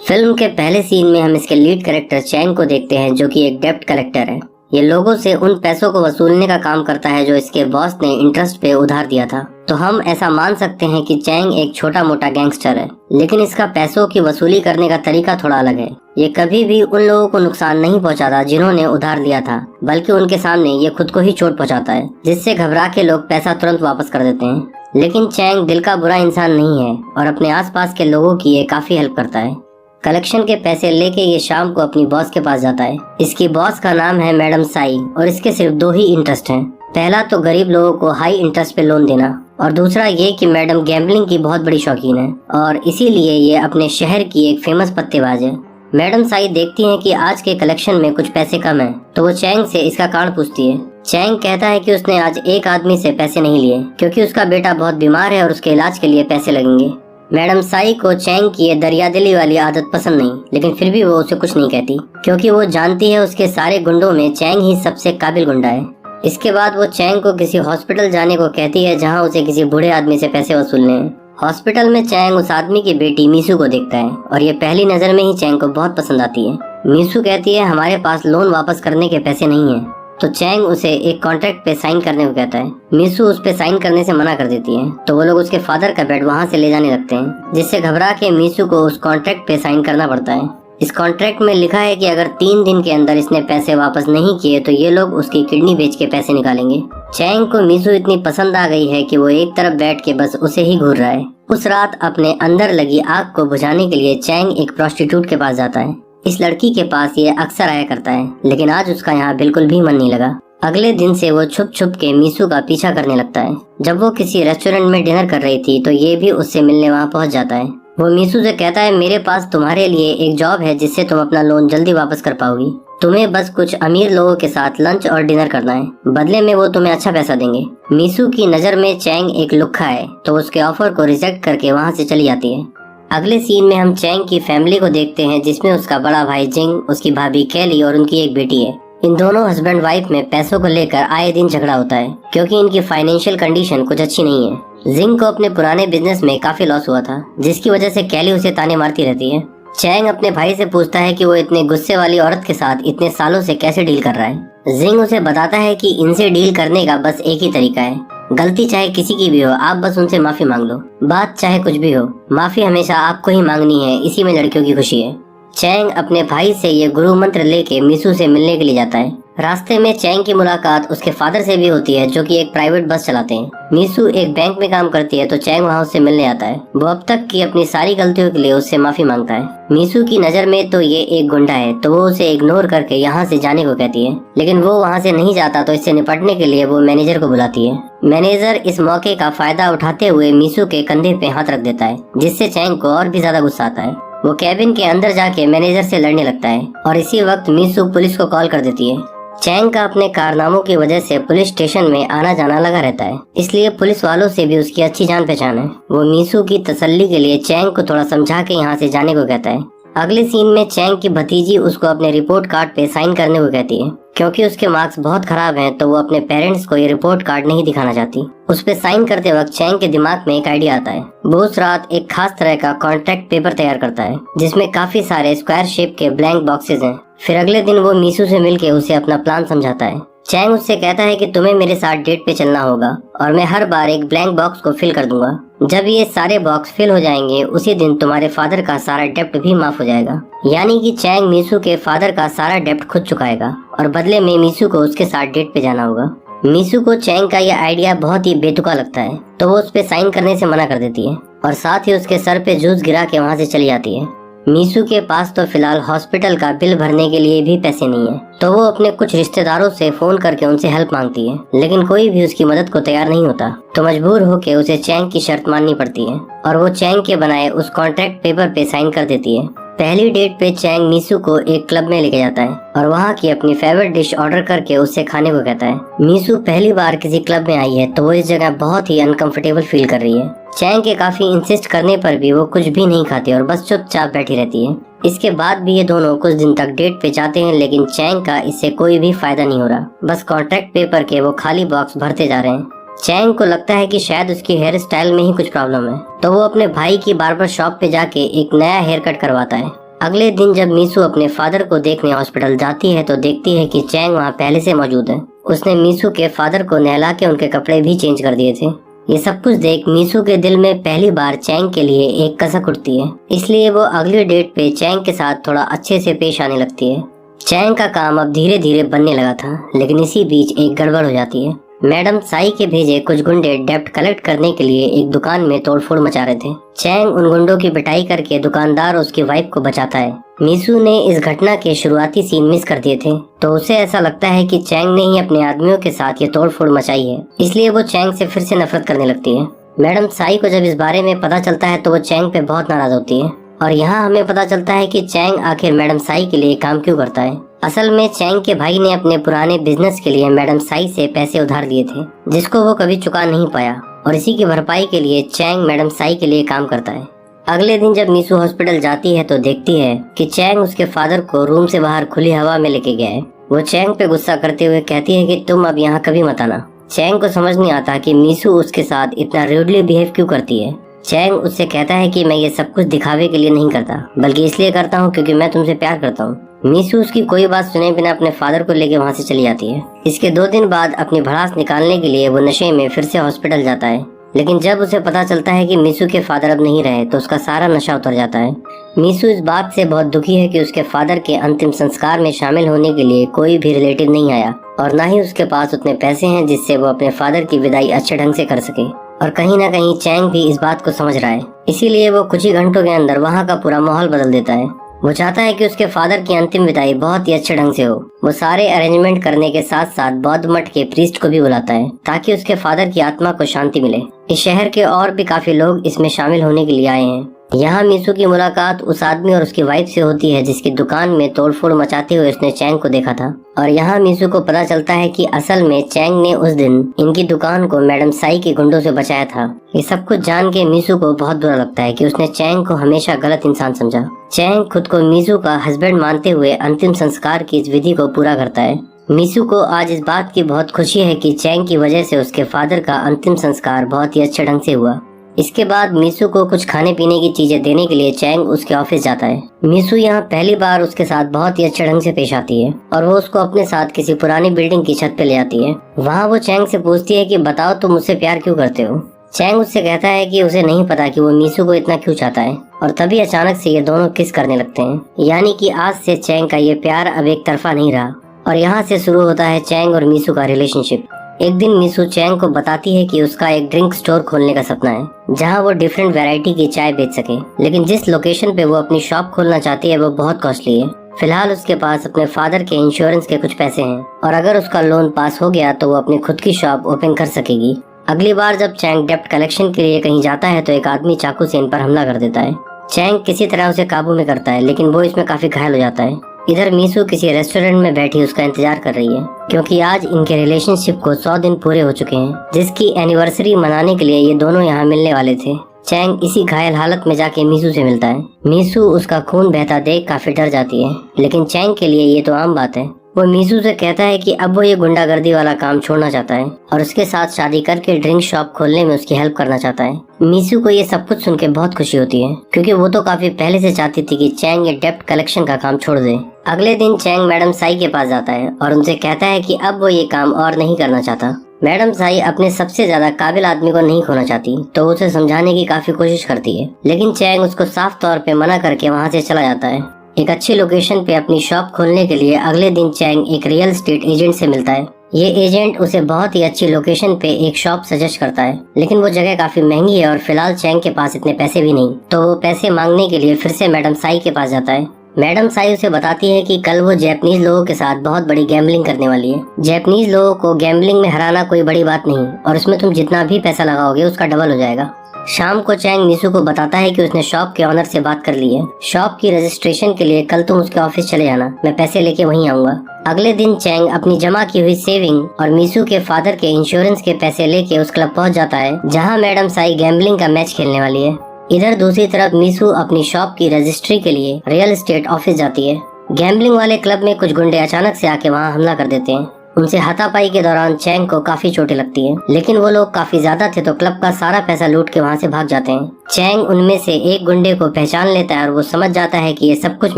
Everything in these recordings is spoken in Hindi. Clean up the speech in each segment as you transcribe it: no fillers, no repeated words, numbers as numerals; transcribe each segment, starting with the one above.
फिल्म के पहले सीन में हम इसके लीड कैरेक्टर चैंग को देखते हैं, जो कि एक डेब्ट कलेक्टर है। ये लोगों से उन पैसों को वसूलने का काम करता है जो इसके बॉस ने इंटरेस्ट पे उधार दिया था। तो हम ऐसा मान सकते हैं कि चैंग एक छोटा मोटा गैंगस्टर है, लेकिन इसका पैसों की वसूली करने का तरीका थोड़ा अलग है। ये कभी भी उन लोगों को नुकसान नहीं पहुंचाता जिन्होंने उधार लिया था, बल्कि उनके सामने ये खुद को ही चोट पहुंचाता है, जिससे घबरा के लोग पैसा तुरंत वापस कर देते हैं। लेकिन चैंग दिल का बुरा इंसान नहीं है और अपने आसपास के लोगों की ये काफी हेल्प करता है। कलेक्शन के पैसे लेके ये शाम को अपनी बॉस के पास जाता है। इसकी बॉस का नाम है मैडम साई और इसके सिर्फ दो ही इंटरेस्ट हैं। पहला तो गरीब लोगों को हाई इंटरेस्ट पे लोन देना, और दूसरा ये कि मैडम गैम्बलिंग की बहुत बड़ी शौकीन है और इसीलिए ये अपने शहर की एक फेमस पत्तेबाज है। मैडम साई देखती है कि आज के कलेक्शन में कुछ पैसे कम हैं, तो वो चैंग से इसका कारण पूछती है। चैंग कहता है कि उसने आज एक आदमी से पैसे नहीं लिए क्योंकि उसका बेटा बहुत बीमार है और उसके इलाज के लिए पैसे लगेंगे। मैडम साई को चैंग की ये दरियादिली वाली आदत पसंद नहीं, लेकिन फिर भी वो उसे कुछ नहीं कहती क्योंकि वो जानती है उसके सारे गुंडों में चैंग ही सबसे काबिल गुंडा है। इसके बाद वो चैंग को किसी हॉस्पिटल जाने को कहती है जहां उसे किसी बूढ़े आदमी से पैसे वसूलने हैं। हॉस्पिटल में चैंग उस आदमी की बेटी मीसू को देखता है और ये पहली नजर में ही चैंग को बहुत पसंद आती है। मीसू कहती है हमारे पास लोन वापस करने के पैसे नहीं है, तो चैंग उसे एक कॉन्ट्रैक्ट पे साइन करने को कहता है। मीसू उस पे साइन करने से मना कर देती है, तो वो लोग उसके फादर का बेड वहाँ से ले जाने लगते हैं, जिससे घबरा के मीसू को उस कॉन्ट्रैक्ट पे साइन करना पड़ता है। इस कॉन्ट्रैक्ट में लिखा है कि अगर 3 दिन के अंदर इसने पैसे वापस नहीं किए तो ये लोग उसकी किडनी बेच के पैसे निकालेंगे। चैंग को मीसू इतनी पसंद आ गई है कि वो एक तरफ बैठ के बस उसे ही घूर रहा है। उस रात अपने अंदर लगी आग को बुझाने के लिए चैंग एक प्रोस्टिट्यूट के पास जाता है। इस लड़की के पास ये अक्सर आया करता है, लेकिन आज उसका यहाँ बिल्कुल भी मन नहीं लगा। अगले दिन से वो छुप छुप के मीसू का पीछा करने लगता है। जब वो किसी रेस्टोरेंट में डिनर कर रही थी तो ये भी उससे मिलने वहाँ पहुँच जाता है। वो मीसू से कहता है मेरे पास तुम्हारे लिए एक जॉब है जिससे तुम अपना लोन जल्दी वापस कर पाओगी। तुम्हें बस कुछ अमीर लोगों के साथ लंच और डिनर करना है, बदले में वो तुम्हें अच्छा पैसा देंगे। मीसू की नज़र में चैंग एक लुक्खा है, तो उसके ऑफर को रिजेक्ट करके वहाँ से चली जाती है। अगले सीन में हम चैंग की फैमिली को देखते हैं, जिसमें उसका बड़ा भाई जिंग, उसकी भाभी कैली और उनकी एक बेटी है। इन दोनों हस्बैंड वाइफ में पैसों को लेकर आए दिन झगड़ा होता है क्योंकि इनकी फाइनेंशियल कंडीशन कुछ अच्छी नहीं है। जिंग को अपने पुराने बिजनेस में काफी लॉस हुआ था, जिसकी वजह से कैली उसे ताने मारती रहती है। चैंग अपने भाई से पूछता है कि वो इतने गुस्से वाली औरत के साथ इतने सालों से कैसे डील कर रहा है। जिंग उसे बताता है कि इनसे डील करने का बस एक ही तरीका है, गलती चाहे किसी की भी हो, आप बस उनसे माफी मांग लो। बात चाहे कुछ भी हो, माफी हमेशा आपको ही मांगनी है, इसी में लड़कियों की खुशी है। चैंग अपने भाई से ये गुरु मंत्र लेके मीसू से मिलने के लिए जाता है। रास्ते में चैंग की मुलाकात उसके फादर से भी होती है, जो कि एक प्राइवेट बस चलाते हैं। मीसू एक बैंक में काम करती है, तो चैंग वहाँ उससे मिलने आता है। वो अब तक की अपनी सारी गलतियों के लिए उससे माफी मांगता है। मीसू की नजर में तो ये एक गुंडा है, तो वो उसे इग्नोर करके यहाँ से जाने को कहती है, लेकिन वो वहाँ से नहीं जाता, तो इससे निपटने के लिए वो मैनेजर को बुलाती है। मैनेजर इस मौके का फायदा उठाते हुए मीसू के कंधे पे हाथ रख देता है, जिससे चैंग को और भी ज्यादा गुस्सा आता है। वो कैबिन के अंदर जाके मैनेजर से लड़ने लगता है और इसी वक्त मीसू पुलिस को कॉल कर देती है। चैंग का अपने कारनामों की वजह से पुलिस स्टेशन में आना जाना लगा रहता है, इसलिए पुलिस वालों से भी उसकी अच्छी जान पहचान है। वो मीसू की तसल्ली के लिए चैंग को थोड़ा समझा के यहाँ से जाने को कहता है। अगले सीन में चैंग की भतीजी उसको अपने रिपोर्ट कार्ड पे साइन करने को कहती है। क्योंकि उसके मार्क्स बहुत खराब हैं, तो वो अपने पेरेंट्स को ये रिपोर्ट कार्ड नहीं दिखाना चाहती। उस पे साइन करते वक्त चैंग के दिमाग में एक आइडिया आता है। वो उस रात एक खास तरह का कॉन्ट्रैक्ट पेपर तैयार करता है, जिसमें काफी सारे स्क्वायर शेप के ब्लैंक बॉक्सेस हैं। फिर अगले दिन वो मीसू से मिलके उसे अपना प्लान समझाता है। चैंग उससे कहता है कि तुम्हें मेरे साथ डेट पे चलना होगा और मैं हर बार एक ब्लैंक बॉक्स को फिल कर दूंगा। जब ये सारे बॉक्स फिल हो जाएंगे, उसी दिन तुम्हारे फादर का सारा डेप्ट भी माफ हो जाएगा। यानी कि चैंग मीसू के फादर का सारा डेप्ट खुद चुकाएगा और बदले में मीसू को उसके साथ डेट पे जाना होगा। मीसू को चैंग का यह आइडिया बहुत ही बेतुका लगता है, तो वो उस पे साइन करने से मना कर देती है और साथ ही उसके सर पे जूस गिरा के वहाँ से चली जाती है। मीसू के पास तो फिलहाल हॉस्पिटल का बिल भरने के लिए भी पैसे नहीं है, तो वो अपने कुछ रिश्तेदारों से फोन करके उनसे हेल्प मांगती है, लेकिन कोई भी उसकी मदद को तैयार नहीं होता। तो मजबूर होके उसे चैंग की शर्त माननी पड़ती है और वो चैंग के बनाए उस कॉन्ट्रैक्ट पेपर पे साइन कर देती है। पहली डेट पे चैंग मीसू को एक क्लब में लेके जाता है और वहाँ की अपनी फेवरेट डिश ऑर्डर करके उससे खाने को कहता है। मीसू पहली बार किसी क्लब में आई है, तो वो इस जगह बहुत ही अनकंफर्टेबल फील कर रही है। चैंग के काफी इंसिस्ट करने पर भी वो कुछ भी नहीं खाती और बस चुपचाप बैठी रहती है। इसके बाद भी ये दोनों कुछ दिन तक डेट पे जाते हैं, लेकिन चैंग का इससे कोई भी फायदा नहीं हो रहा। बस कॉन्ट्रैक्ट पेपर के वो खाली बॉक्स भरते जा रहे हैं। चैंग को लगता है कि शायद उसकी हेयर स्टाइल में ही कुछ प्रॉब्लम है, तो वो अपने भाई की बार्बर शॉप पे जाके एक नया हेयर कट करवाता है। अगले दिन जब मीसू अपने फादर को देखने हॉस्पिटल जाती है तो देखती है कि चैंग वहाँ पहले से मौजूद है। उसने मीसू के फादर को नहला के उनके कपड़े भी चेंज कर दिए थे। ये सब कुछ देख मीसू के दिल में पहली बार चैंग के लिए एक कसक उठती है, इसलिए वो अगली डेट पे चैंग के साथ थोड़ा अच्छे से पेश आने लगती है। चैंग का काम अब धीरे धीरे बनने लगा था, लेकिन इसी बीच एक गड़बड़ हो जाती है। मैडम साई के भेजे कुछ गुंडे डेब्ट कलेक्ट करने के लिए एक दुकान में तोड़फोड़ मचा रहे थे। चैंग उन गुंडों की पिटाई करके दुकानदार और उसकी वाइफ को बचाता है। मीसू ने इस घटना के शुरुआती सीन मिस कर दिए थे, तो उसे ऐसा लगता है कि चैंग ने ही अपने आदमियों के साथ ये तोड़फोड़ मचाई है, इसलिए वो चैंग से फिर से नफरत करने लगती है। मैडम साई को जब इस बारे में पता चलता है तो वो चैंग पे बहुत नाराज होती है, और यहाँ हमें पता चलता है कि चैंग आखिर मैडम साई के लिए काम क्यों करता है। असल में चैंग के भाई ने अपने पुराने बिजनेस के लिए मैडम साई से पैसे उधार दिए थे, जिसको वो कभी चुका नहीं पाया, और इसी की भरपाई के लिए चैंग मैडम साई के लिए काम करता है। अगले दिन जब मीसू हॉस्पिटल जाती है तो देखती है कि चैंग उसके फादर को रूम से बाहर खुली हवा में लेके गया है। वो चैंग पे गुस्सा करते हुए कहती है कि तुम अब यहाँ कभी मत आना। चैंग को समझ नहीं आता कि मीसू उसके साथ इतना रूडली बिहेव क्यों करती है। चैंग उससे कहता है कि मैं ये सब कुछ दिखावे के लिए नहीं करता, बल्कि इसलिए करता हूँ क्योंकि मैं तुमसे प्यार करता हूँ। मीसू उसकी कोई बात सुने बिना अपने फादर को लेके वहाँ से चली जाती है। इसके 2 दिन बाद अपनी भड़ास निकालने के लिए वो नशे में फिर से हॉस्पिटल जाता है, लेकिन जब उसे पता चलता है कि मीसू के फादर अब नहीं रहे तो उसका सारा नशा उतर जाता है। मीसू इस बात से बहुत दुखी है कि उसके फादर के अंतिम संस्कार में शामिल होने के लिए कोई भी रिलेटिव नहीं आया, और न ही उसके पास उतने पैसे हैं जिससे वो अपने फादर की विदाई अच्छे ढंग से कर सके। और कहीं ना कहीं चैंग भी इस बात को समझ रहा है, इसीलिए वो कुछ ही घंटों के अंदर वहाँ का पूरा माहौल बदल देता है। वो चाहता है कि उसके फादर की अंतिम विदाई बहुत ही अच्छे ढंग से हो। वो सारे अरेंजमेंट करने के साथ साथ बौद्ध मठ के प्रीस्ट को भी बुलाता है ताकि उसके फादर की आत्मा को शांति मिले। इस शहर के और भी काफी लोग इसमें शामिल होने के लिए आए हैं। यहाँ मीसू की मुलाकात उस आदमी और उसकी वाइफ से होती है जिसकी दुकान में तोड़फोड़ मचाते हुए उसने चैंग को देखा था, और यहाँ मीसू को पता चलता है कि असल में चैंग ने उस दिन इनकी दुकान को मैडम साई के गुंडों से बचाया था। ये सब कुछ जान के मीसू को बहुत बुरा लगता है कि उसने चैंग को हमेशा गलत इंसान समझा। चैंग खुद को मीसू का हस्बैंड मानते हुए अंतिम संस्कार की इस विधि को पूरा करता है। मीसू को आज इस बात की बहुत खुशी है कि चैंग की वजह से उसके फादर का अंतिम संस्कार बहुत ही अच्छे ढंग से हुआ। इसके बाद मीसू को कुछ खाने पीने की चीजें देने के लिए चैंग उसके ऑफिस जाता है। मीसू यहाँ पहली बार उसके साथ बहुत ही अच्छे ढंग से पेश आती है और वो उसको अपने साथ किसी पुरानी बिल्डिंग की छत पे ले आती है। वहाँ वो चैंग से पूछती है कि बताओ तुम मुझसे प्यार क्यों करते हो। चैंग उससे कहता है कि उसे नहीं पता कि वो मीसू को इतना क्यों चाहता है, और तभी अचानक से ये दोनों किस करने लगते हैं। यानी कि आज से चैंग का ये प्यार अब एक तरफा नहीं रहा, और यहाँ से शुरू होता है चैंग और मीसू का रिलेशनशिप। एक दिन मीसू चैंग को बताती है कि उसका एक ड्रिंक स्टोर खोलने का सपना है जहां वो डिफरेंट वैरायटी की चाय बेच सके, लेकिन जिस लोकेशन पे वो अपनी शॉप खोलना चाहती है वो बहुत कॉस्टली है। फिलहाल उसके पास अपने फादर के इंश्योरेंस के कुछ पैसे हैं, और अगर उसका लोन पास हो गया तो वो अपनी खुद की शॉप ओपन कर सकेगी। अगली बार जब चैंग डेब्ट कलेक्शन के लिए कहीं जाता है तो एक आदमी चाकू से इन पर हमला कर देता है। चैंग किसी तरह उसे काबू में करता है, लेकिन वो इसमें काफी घायल हो जाता है। इधर मीसू किसी रेस्टोरेंट में बैठी उसका इंतजार कर रही है, क्योंकि आज इनके रिलेशनशिप को 100 दिन पूरे हो चुके हैं, जिसकी एनिवर्सरी मनाने के लिए ये दोनों यहाँ मिलने वाले थे। चैंग इसी घायल हालत में जाके मीसू से मिलता है। मीसू उसका खून बहता देख काफी डर जाती है, लेकिन चैंग के लिए ये तो आम बात है। वो मीसू से कहता है कि अब वो ये गुंडागर्दी वाला काम छोड़ना चाहता है और उसके साथ शादी करके ड्रिंक शॉप खोलने में उसकी हेल्प करना चाहता है। मीसू को ये सब कुछ सुन के बहुत खुशी होती है, क्योंकि वो तो काफी पहले से चाहती थी कि चैंग ये डेब्ट कलेक्शन का काम छोड़ दे। अगले दिन चैंग मैडम साई के पास जाता है और उनसे कहता है कि अब वो ये काम और नहीं करना चाहता। मैडम साई अपने सबसे ज्यादा काबिल आदमी को नहीं खोना चाहती, तो उसे समझाने की काफी कोशिश करती है, लेकिन चैंग उसको साफ तौर पे मना करके वहाँ से चला जाता है। एक अच्छी लोकेशन पे अपनी शॉप खोलने के लिए अगले दिन चैंग एक रियल एस्टेट एजेंट से मिलता है। ये एजेंट उसे बहुत ही अच्छी लोकेशन पे एक शॉप सजेस्ट करता है, लेकिन वो जगह काफी महंगी है और फिलहाल चैंग के पास इतने पैसे भी नहीं, तो वो पैसे मांगने के लिए फिर से मैडम साई के पास जाता है। मैडम साई उसे बताती है कि कल वो जापानीज लोगों के साथ बहुत बड़ी गैम्बलिंग करने वाली है। जापानीज लोगों को गैम्बलिंग में हराना कोई बड़ी बात नहीं, और उसमें तुम जितना भी पैसा लगाओगे उसका डबल हो जाएगा। शाम को चैंग मीसू को बताता है कि उसने शॉप के ऑनर से बात कर ली है। शॉप की रजिस्ट्रेशन के लिए कल तुम उसके ऑफिस चले जाना, मैं पैसे लेके वहीं आऊंगा। अगले दिन चैंग अपनी जमा की हुई सेविंग और मीसू के फादर के इंश्योरेंस के पैसे लेके उस क्लब पहुंच जाता है जहां मैडम साई गैम्बलिंग का मैच खेलने वाली है। इधर दूसरी तरफ मीसू अपनी शॉप की रजिस्ट्री के लिए रियल एस्टेट ऑफिस जाती है। गैम्बलिंग वाले क्लब में कुछ गुंडे अचानक से आके वहाँ हमला कर देते हैं। उनसे हाथापाई के दौरान चैंग को काफी चोटें लगती है, लेकिन वो लोग काफी ज्यादा थे तो क्लब का सारा पैसा लूट के वहाँ से भाग जाते हैं। चैंग उनमें से एक गुंडे को पहचान लेता है और वो समझ जाता है कि ये सब कुछ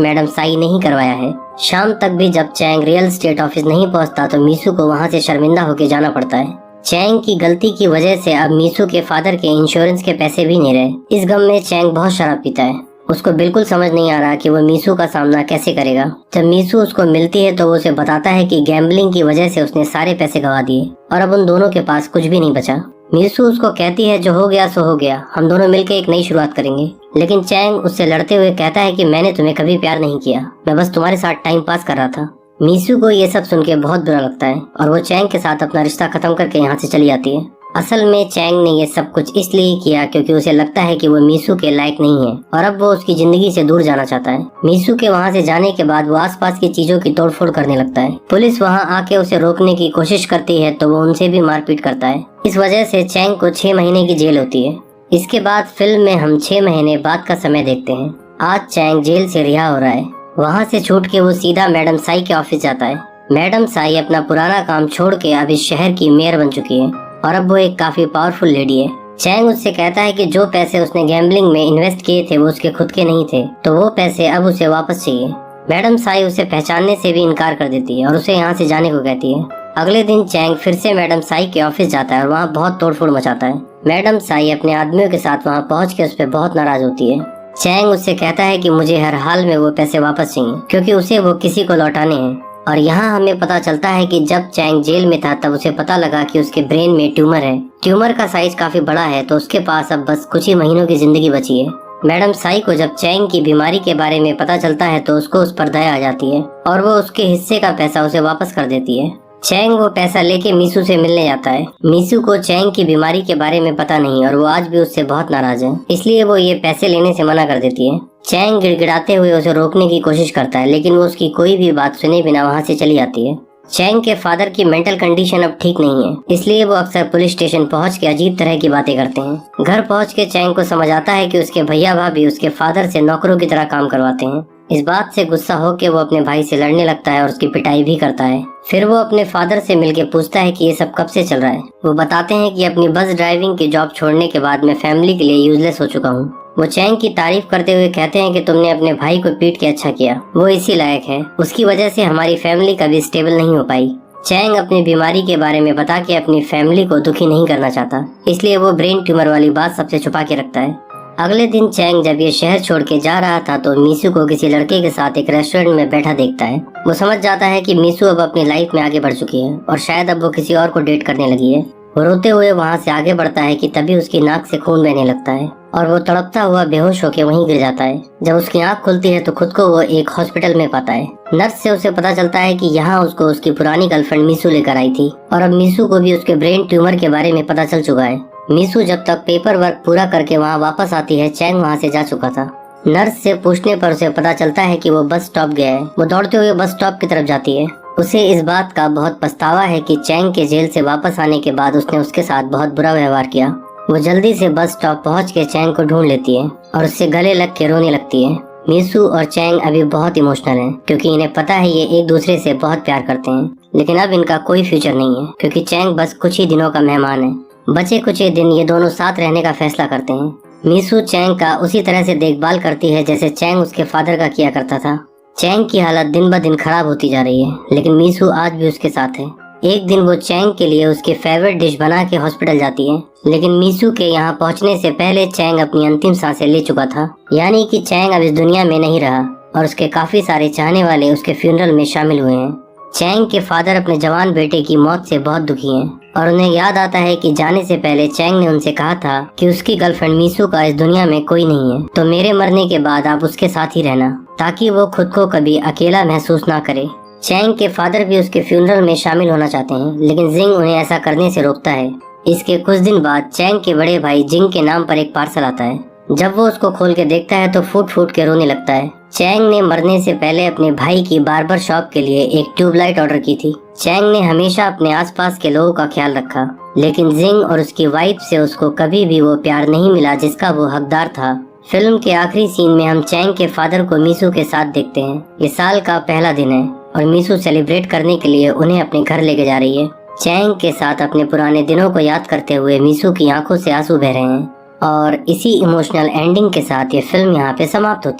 मैडम साई ने ही करवाया है। शाम तक भी जब चैंग रियल एस्टेट ऑफिस नहीं पहुँचता तो मीसू को वहाँ से शर्मिंदा होकर जाना पड़ता है। चैंग की गलती की वजह से अब मीसू के फादर के इंश्योरेंस के पैसे भी नहीं रहे। इस गम में चैंग बहुत शराब पीता है। उसको बिल्कुल समझ नहीं आ रहा कि वो मीसू का सामना कैसे करेगा। जब मीसू उसको मिलती है तो वो उसे बताता है कि गैम्बलिंग की वजह से उसने सारे पैसे गंवा दिए और अब उन दोनों के पास कुछ भी नहीं बचा। मीसू उसको कहती है जो हो गया सो हो गया, हम दोनों मिलकर एक नई शुरुआत करेंगे। लेकिन चैंग उससे लड़ते हुए कहता है कि मैंने तुम्हें कभी प्यार नहीं किया, मैं बस तुम्हारे साथ टाइम पास कर रहा था। मीसू को ये सब सुन के बहुत बुरा लगता है और वो चैंग के साथ अपना रिश्ता खत्म करके यहाँ से चली जाती है। असल में चैंग ने ये सब कुछ इसलिए किया क्योंकि उसे लगता है कि वो मीसू के लायक नहीं है और अब वो उसकी जिंदगी से दूर जाना चाहता है। मीसू के वहाँ से जाने के बाद वो आसपास की चीजों की तोड़फोड़ करने लगता है। पुलिस वहाँ आके उसे रोकने की कोशिश करती है तो वो उनसे भी मारपीट करता है। इस वजह से चैंग को 6 महीने की जेल होती है। इसके बाद फिल्म में हम 6 महीने बाद का समय देखते हैं। आज चैंग जेल से रिहा हो रहा है। वहाँ से छूट के वो सीधा मैडम साई के ऑफिस जाता है। मैडम साई अपना पुराना काम छोड़ के अब इस शहर की मेयर बन चुकी है और अब वो एक काफी पावरफुल लेडी है। चैंग उससे कहता है कि जो पैसे उसने गैम्बलिंग में इन्वेस्ट किए थे वो उसके खुद के नहीं थे, तो वो पैसे अब उसे वापस चाहिए। मैडम साई उसे पहचानने से भी इनकार कर देती है और उसे यहाँ से जाने को कहती है। अगले दिन चैंग फिर से मैडम साई के ऑफिस जाता है और वहाँ बहुत तोड़फोड़ मचाता है। मैडम साई अपने आदमियों के साथ वहाँ पहुँच के उस पर बहुत नाराज होती है। चैंग उससे कहता है कि मुझे हर हाल में वो पैसे वापस चाहिए क्योंकि उसे वो किसी को लौटाने हैं। और यहाँ हमें पता चलता है कि जब चैंग जेल में था तब उसे पता लगा कि उसके ब्रेन में ट्यूमर है। ट्यूमर का साइज काफी बड़ा है तो उसके पास अब बस कुछ ही महीनों की जिंदगी बची है। मैडम साई को जब चैंग की बीमारी के बारे में पता चलता है तो उसको उस पर दया आ जाती है और वो उसके हिस्से का पैसा उसे वापस कर देती है। चैंग वो पैसा लेके मीसू से मिलने जाता है। मीसू को चैंग की बीमारी के बारे में पता नहीं और वो आज भी उससे बहुत नाराज है, इसलिए वो ये पैसे लेने से मना कर देती है। चैंग गिड़गिड़ाते हुए उसे रोकने की कोशिश करता है लेकिन वो उसकी कोई भी बात सुने बिना वहाँ से चली जाती है। चैंग के फादर की मेंटल कंडीशन अब ठीक नहीं है, इसलिए वो अक्सर पुलिस स्टेशन पहुँच के अजीब तरह की बातें करते हैं। घर पहुँच के चैंग को समझ आता है कि उसके भैया भाभी उसके फादर से नौकरों की तरह काम करवाते हैं। इस बात से गुस्सा होकर वो अपने भाई से लड़ने लगता है और उसकी पिटाई भी करता है। फिर वो अपने फादर से मिलके पूछता है कि ये सब कब से चल रहा है। वो बताते हैं कि अपनी बस ड्राइविंग की जॉब छोड़ने के बाद मैं फैमिली के लिए यूजलेस हो चुका हूँ। वो चैंग की तारीफ करते हुए कहते हैं कि तुमने अपने भाई को पीट के अच्छा किया, वो इसी लायक है, उसकी वजह से हमारी फैमिली कभी स्टेबल नहीं हो पाई। चैंग अपनी बीमारी के बारे में बता के अपनी फैमिली को दुखी नहीं करना चाहता, इसलिए वो ब्रेन ट्यूमर वाली बात सबसे छुपा के रखता है। अगले दिन चैंग जब ये शहर छोड़ के जा रहा था तो मीसू को किसी लड़के के साथ एक रेस्टोरेंट में बैठा देखता है। वो समझ जाता है कि मीसू अब अपनी लाइफ में आगे बढ़ चुकी है और शायद अब वो किसी और को डेट करने लगी है। वो रोते हुए वहाँ से आगे बढ़ता है कि तभी उसकी नाक से खून बहने लगता है और वो तड़पता हुआ बेहोश होकर वहीं गिर जाता है। जब उसकी आंख खुलती है तो खुद को वो एक हॉस्पिटल में पाता है। नर्स से उसे पता चलता है कि यहाँ उसको उसकी पुरानी गर्लफ्रेंड मीसू लेकर आई थी और अब मीसू को भी उसके ब्रेन ट्यूमर के बारे में पता चल चुका है। मीसू जब तक पेपर वर्क पूरा करके वहाँ वापस आती है, चैंग वहाँ से जा चुका था। नर्स से पूछने पर उसे पता चलता है कि वो बस स्टॉप गया है। वो दौड़ते हुए बस स्टॉप की तरफ जाती है। उसे इस बात का बहुत पछतावा है कि चैंग के जेल से वापस आने के बाद उसने उसके साथ बहुत बुरा व्यवहार किया। वो जल्दी से बस स्टॉप पहुँच के चैंग को ढूंढ लेती है और उससे गले लग के रोने लगती है। मीसू और चैंग अभी बहुत इमोशनल हैं क्योंकि इन्हें पता है ये एक दूसरे से बहुत प्यार करते हैं, लेकिन अब इनका कोई फ्यूचर नहीं है क्योंकि चैंग बस कुछ ही दिनों का मेहमान है। बचे कुछ ही दिन ये दोनों साथ रहने का फैसला करते हैं। मीसू चैंग का उसी तरह से देखभाल करती है जैसे चैंग उसके फादर का किया करता था। चैंग की हालत दिन ब दिन खराब होती जा रही है, लेकिन मीसू आज भी उसके साथ है। एक दिन वो चैंग के लिए उसके फेवरेट डिश बना के हॉस्पिटल जाती है, लेकिन मीसू के यहाँ पहुँचने से पहले चैंग अपनी अंतिम सांसें ले चुका था। यानी कि चैंग अब इस दुनिया में नहीं रहा और उसके काफी सारे चाहने वाले उसके फ्यूनरल में शामिल हुए हैं। चैंग के फादर अपने जवान बेटे की मौत से बहुत दुखी हैं और उन्हें याद आता है कि जाने से पहले चैंग ने उनसे कहा था कि उसकी गर्लफ्रेंड मीसू का इस दुनिया में कोई नहीं है, तो मेरे मरने के बाद आप उसके साथ ही रहना ताकि वो खुद को कभी अकेला महसूस ना करे। चैंग के फादर भी उसके फ्यूनरल में शामिल होना चाहते हैं, लेकिन जिंग उन्हें ऐसा करने से रोकता है। इसके कुछ दिन बाद चैंग के बड़े भाई जिंग के नाम पर एक पार्सल आता है। जब वो उसको खोल के देखता है तो फूट फूट के रोने लगता है। चैंग ने मरने से पहले अपने भाई की बार्बर शॉप के लिए एक ट्यूबलाइट ऑर्डर की थी। चैंग ने हमेशा अपने आसपास के लोगों का ख्याल रखा, लेकिन जिंग और उसकी वाइफ से उसको कभी भी वो प्यार नहीं मिला जिसका वो हकदार था। फिल्म के आखिरी सीन में हम चैंग के फादर को मीसू के साथ देखते हैं। ये साल का पहला दिन है और मीसू सेलिब्रेट करने के लिए उन्हें अपने घर लेके जा रही है। चैंग के साथ अपने पुराने दिनों को याद करते हुए मीसू की आंखों से आंसू बह रहे हैं और इसी इमोशनल एंडिंग के साथ ये फिल्म यहाँ पे समाप्त होती है।